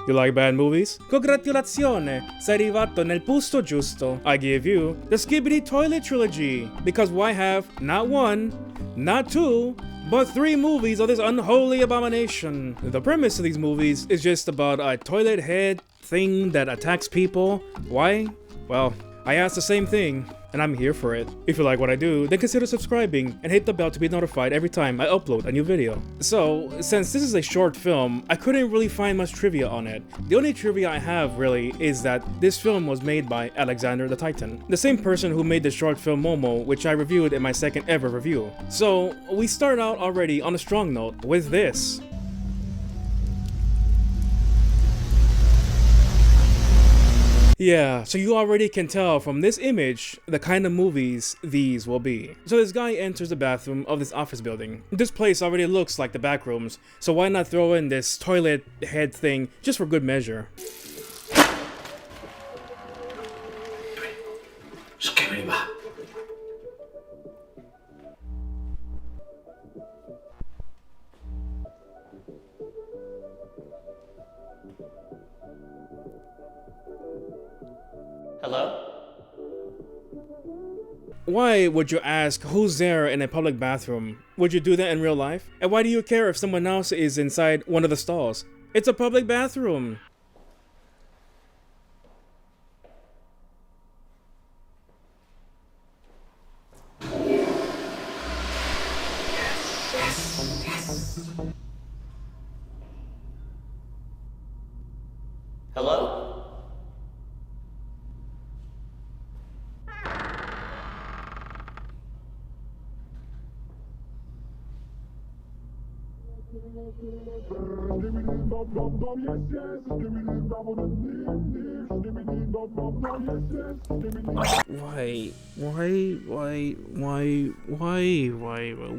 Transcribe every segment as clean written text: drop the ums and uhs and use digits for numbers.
You like bad movies? Congratulazione, sei arrivato nel posto giusto. I give you the Skibidi Toilet Trilogy. Because why have not one, not two, but 3 movies of this unholy abomination? The premise of these movies is just about a toilet head thing that attacks people. Why? Well, I asked the same thing, and I'm here for it. If you like what I do, then consider subscribing and hit the bell to be notified every time I upload a new video. So, since this is a short film, I couldn't really find much trivia on it. The only trivia I have, really, is that this film was made by Alexander the Titan, the same person who made the short film Momo, which I reviewed in my second ever review. So, we start out already on a strong note with this. Yeah, so you already can tell from this image the kind of movies these will be. So this guy enters the bathroom of this office building. This place already looks like the back rooms, so why not throw in this toilet head thing just for good measure? Skibidi. Hello? Why would you ask who's there in a public bathroom? Would you do that in real life? And why do you care if someone else is inside one of the stalls? It's a public bathroom. Hello?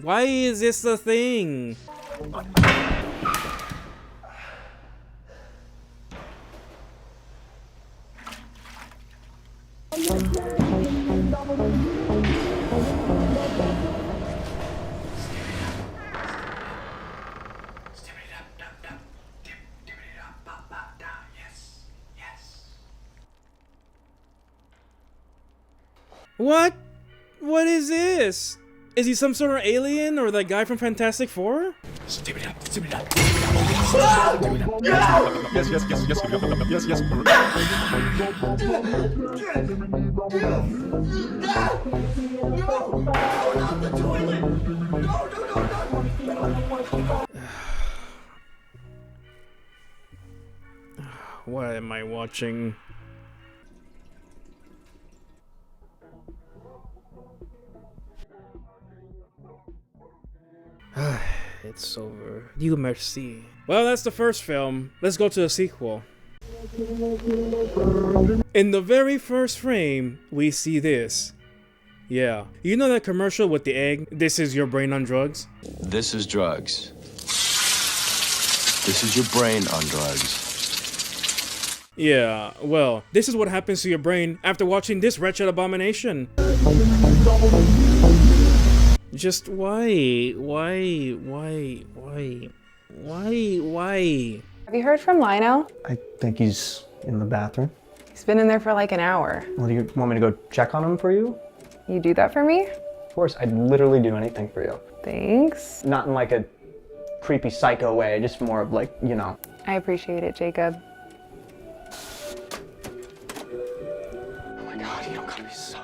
Why is this a thing? What? What is this? Is he some sort of alien or that guy from Fantastic Four? What am I watching? It's over. You merci. Well, that's the first film. Let's go to the sequel. In the very first frame, we see this. Yeah. You know that commercial with the egg? This is your brain on drugs? This is drugs. This is your brain on drugs. Yeah, well, this is what happens to your brain after watching this wretched abomination. Just why? Have you heard from Lionel? I think he's in the bathroom. He's been in there for like an hour. Well, do you want me to go check on him for you? You do that for me? Of course, I'd literally do anything for you. Thanks. Not in like a creepy psycho way, just more of like, you know. I appreciate it, Jacob. Oh my god, you don't gotta be so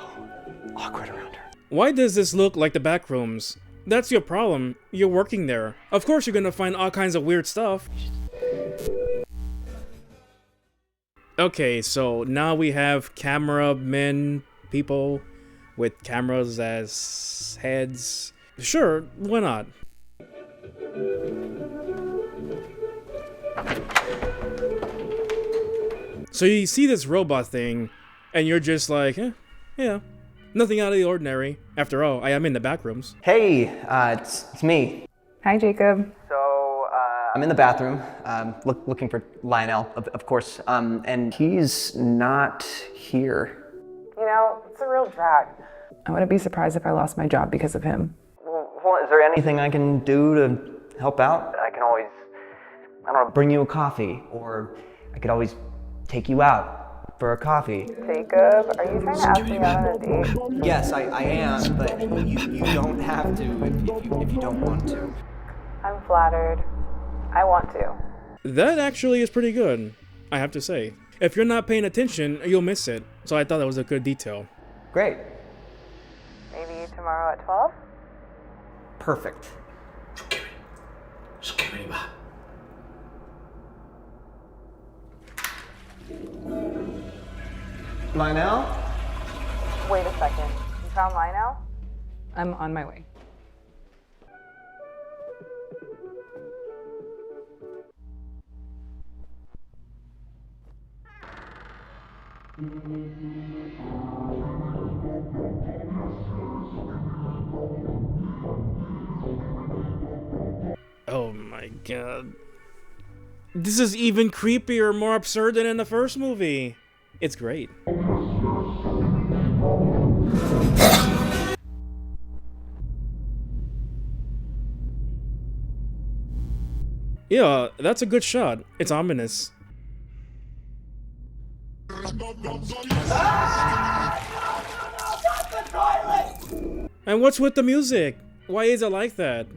awkward around her. Why does this look like the back rooms? That's your problem. You're working there. Of course you're gonna find all kinds of weird stuff. Okay, so now we have camera men, people with cameras as heads. Sure, why not? So you see this robot thing, and you're just like, yeah, nothing out of the ordinary. After all, I am in the back rooms. Hey, it's me. Hi, Jacob. So, I'm in the bathroom, looking for Lionel, of course, and he's not here. You know, it's a real drag. I wouldn't be surprised if I lost my job because of him. Well, is there anything I can do to help out? I can always, I don't know, bring you a coffee or I could always take you out for a coffee. Jacob, are you trying to ask me out on a date? Yes, I am, but you don't have to if you don't want to. I'm flattered. I want to. That actually is pretty good, I have to say. If you're not paying attention, you'll miss it. So I thought that was a good detail. Great. Maybe tomorrow at 12? Perfect. Skibidi bop. Lionel? Wait a second. You found Lionel? I'm on my way. Oh my god. This is even creepier, more absurd than in the first movie. It's great. Yeah, that's a good shot. It's ominous. And what's with the music? Why is it like that?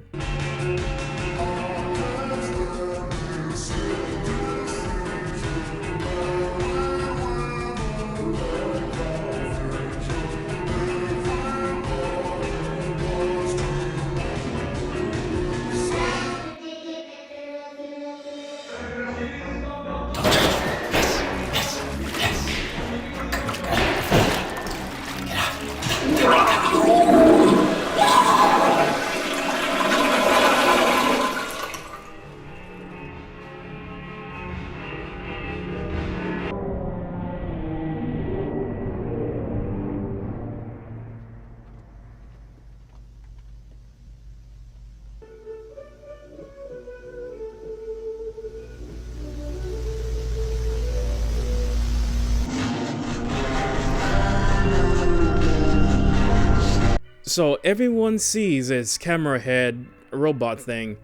So everyone sees this camera head robot thing,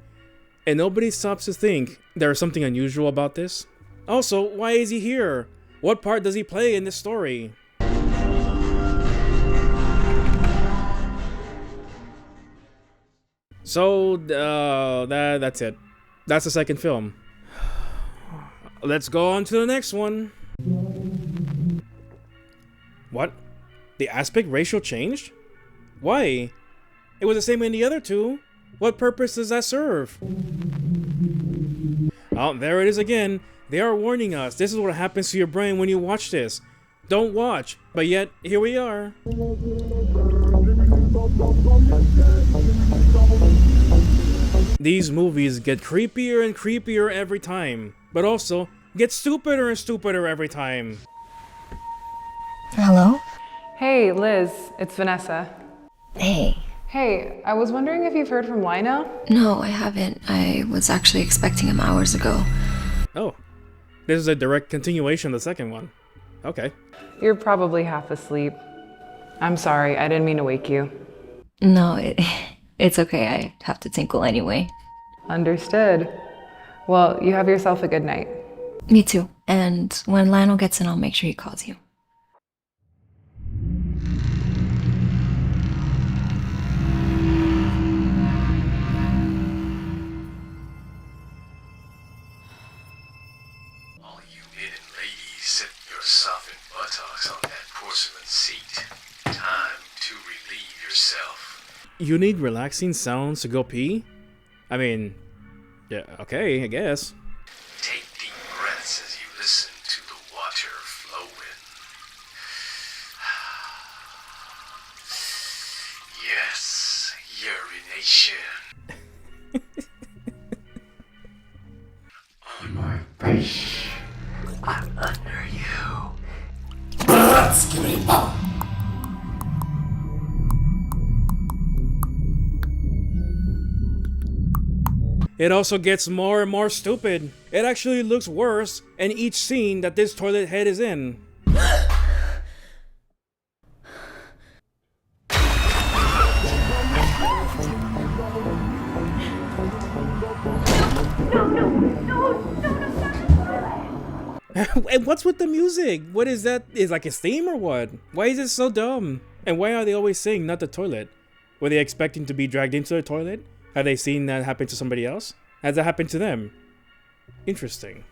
and nobody stops to think there's something unusual about this. Also, why is he here? What part does he play in this story? So, that's it. That's the second film. Let's go on to the next one. What? The aspect ratio changed? Why? It was the same in the other two. What purpose does that serve? Oh, there it is again. They are warning us. This is what happens to your brain when you watch this. Don't watch, but yet, here we are. These movies get creepier and creepier every time, but also get stupider and stupider every time. Hello? Hey, Liz. It's Vanessa. Hey. Hey, I was wondering if you've heard from Lionel? No, I haven't. I was actually expecting him hours ago. Oh, this is a direct continuation of the second one. Okay. You're probably half asleep. I'm sorry, I didn't mean to wake you. No, it's okay. I have to tinkle anyway. Understood. Well, you have yourself a good night. Me too. And when Lionel gets in, I'll make sure he calls you. All you men and ladies, sit your softened buttocks on that porcelain seat. Time to relieve yourself. You need relaxing sounds to go pee? I mean, yeah, okay, I guess. Take deep breaths as you listen to the water flowing. Yes, urination. On my face. I'm under you. Skibidi bop. It also gets more and more stupid. It actually looks worse in each scene that this toilet head is in. And what's with the music? What is that? Is like his theme or what? Why is it so dumb? And why are they always saying not the toilet? Were they expecting to be dragged into the toilet? Have they seen that happen to somebody else? Has that happened to them? Interesting.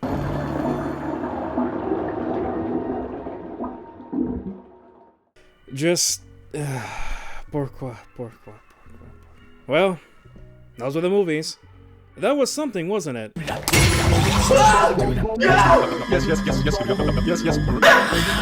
Just... pourquoi? Well, those were the movies. That was something, wasn't it?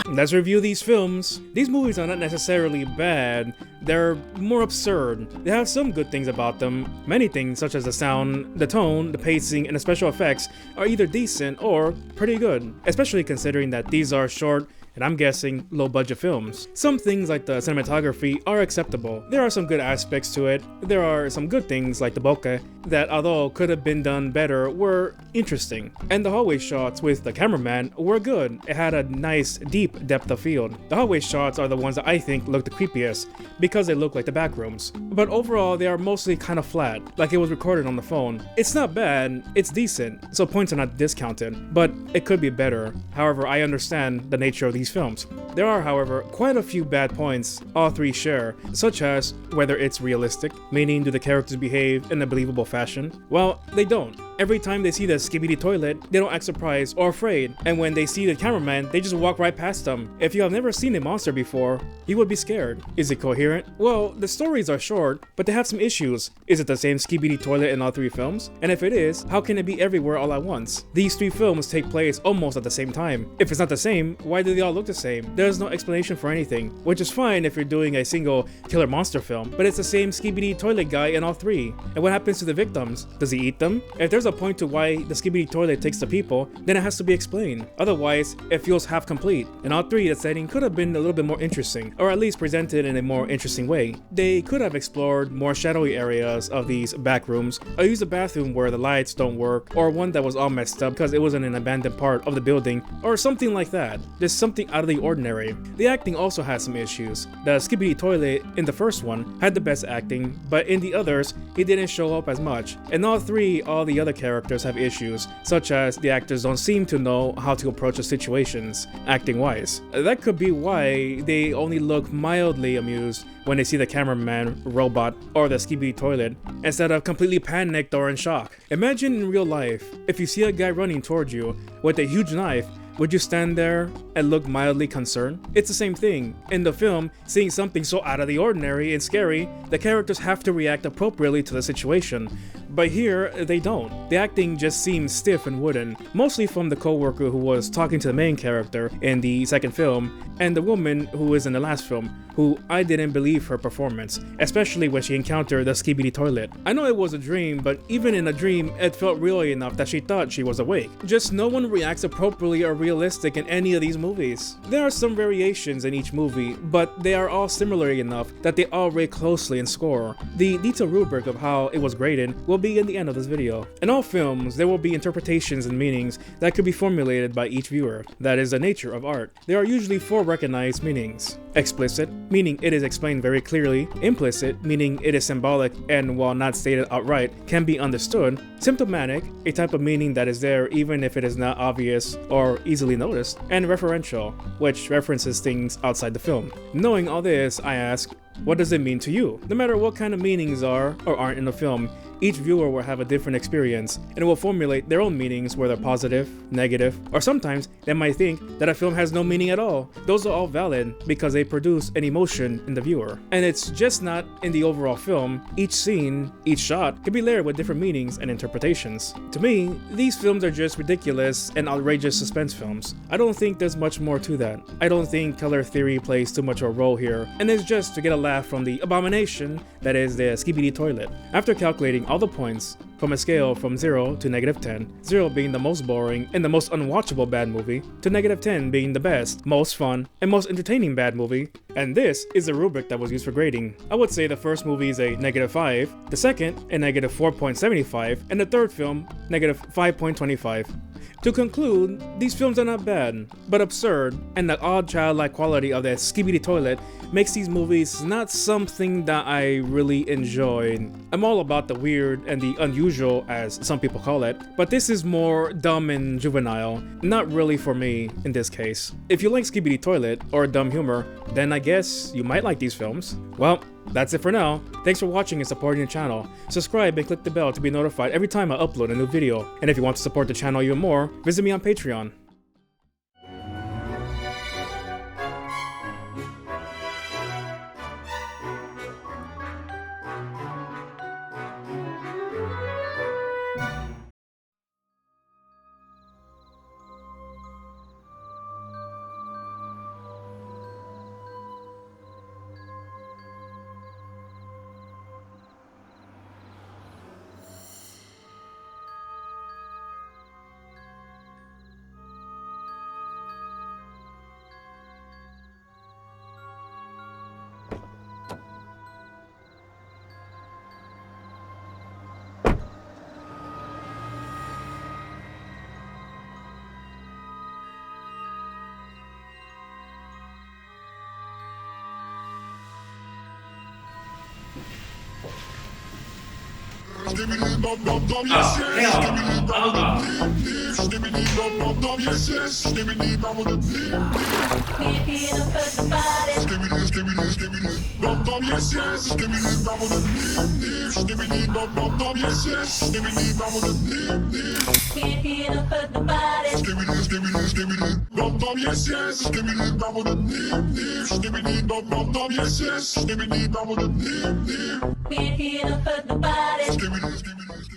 Let's review these films. These movies are not necessarily bad, they're more absurd. They have some good things about them. Many things, such as the sound, the tone, the pacing, and the special effects, are either decent or pretty good, especially considering that these are short, and I'm guessing low-budget films. Some things like the cinematography are acceptable. There are some good aspects to it. There are some good things like the bokeh that, although could have been done better, were interesting. And the hallway shots with the cameraman were good. It had a nice, deep depth of field. The hallway shots are the ones that I think look the creepiest because they look like the back rooms. But overall, they are mostly kind of flat, like it was recorded on the phone. It's not bad, it's decent, so points are not discounted, but it could be better. However, I understand the nature of these films. There are, however, quite a few bad points all three share, such as whether it's realistic, meaning do the characters behave in a believable fashion? Well, they don't. Every time they see the Skibidi Toilet, they don't act surprised or afraid, and when they see the cameraman, they just walk right past them. If you have never seen a monster before, you would be scared. Is it coherent? Well, the stories are short, but they have some issues. Is it the same Skibidi Toilet in all three films? And if it is, how can it be everywhere all at once? These three films take place almost at the same time. If it's not the same, why do they all look the same? There's no explanation for anything, which is fine if you're doing a single killer monster film, but it's the same Skibidi Toilet guy in all three. And what happens to the victims? Does he eat them? If there's a point to why the Skibidi Toilet takes the people, then it has to be explained. Otherwise, it feels half complete. In all three, the setting could have been a little bit more interesting, or at least presented in a more interesting way. They could have explored more shadowy areas of these back rooms, or used a bathroom where the lights don't work, or one that was all messed up because it was in an abandoned part of the building, or something like that. There's something out of the ordinary. The acting also has some issues. The Skibidi Toilet in the first one had the best acting, but in the others, it didn't show up as much. In all three, all the other characters have issues, such as the actors don't seem to know how to approach the situations, acting-wise. That could be why they only look mildly amused when they see the cameraman, robot, or the Skibidi Toilet, instead of completely panicked or in shock. Imagine in real life, if you see a guy running towards you with a huge knife, would you stand there and look mildly concerned? It's the same thing. In the film, seeing something so out of the ordinary and scary, the characters have to react appropriately to the situation. But here, they don't. The acting just seems stiff and wooden, mostly from the co-worker who was talking to the main character in the second film, and the woman who is in the last film, who I didn't believe her performance, especially when she encountered the Skibidi Toilet. I know it was a dream, but even in a dream, it felt real enough that she thought she was awake. Just no one reacts appropriately or realistic in any of these movies. There are some variations in each movie, but they are all similar enough that they all rate closely in score. The detailed rubric of how it was graded will be in the end of this video. In all films, there will be interpretations and meanings that could be formulated by each viewer. That is the nature of art. There are usually four recognized meanings. Explicit, meaning it is explained very clearly. Implicit, meaning it is symbolic and, while not stated outright, can be understood. Symptomatic, a type of meaning that is there even if it is not obvious or easily noticed. And referential, which references things outside the film. Knowing all this, I ask, what does it mean to you? No matter what kind of meanings are or aren't in the film, each viewer will have a different experience and will formulate their own meanings, whether positive, negative, or sometimes they might think that a film has no meaning at all. Those are all valid because they produce an emotion in the viewer. And it's just not in the overall film. Each scene, each shot can be layered with different meanings and interpretations. To me, these films are just ridiculous and outrageous suspense films. I don't think there's much more to that. I don't think color theory plays too much of a role here, and it's just to get a laugh from the abomination that is the Skibidi Toilet. After calculating all the points from a scale from 0 to -10, 0 being the most boring and the most unwatchable bad movie, to -10 being the best, most fun, and most entertaining bad movie, and this is the rubric that was used for grading. I would say the first movie is a -5, the second a -4.75, and the third film, -5.25. To conclude, these films are not bad, but absurd, and the odd childlike quality of that Skibidi Toilet makes these movies not something that I really enjoy. I'm all about the weird and the unusual, as some people call it, but this is more dumb and juvenile, not really for me in this case. If you like Skibidi Toilet or dumb humor, then I guess you might like these films. Well, that's it for now. Thanks for watching and supporting the channel. Subscribe and click the bell to be notified every time I upload a new video. And if you want to support the channel even more, visit me on Patreon. We're here to put the body.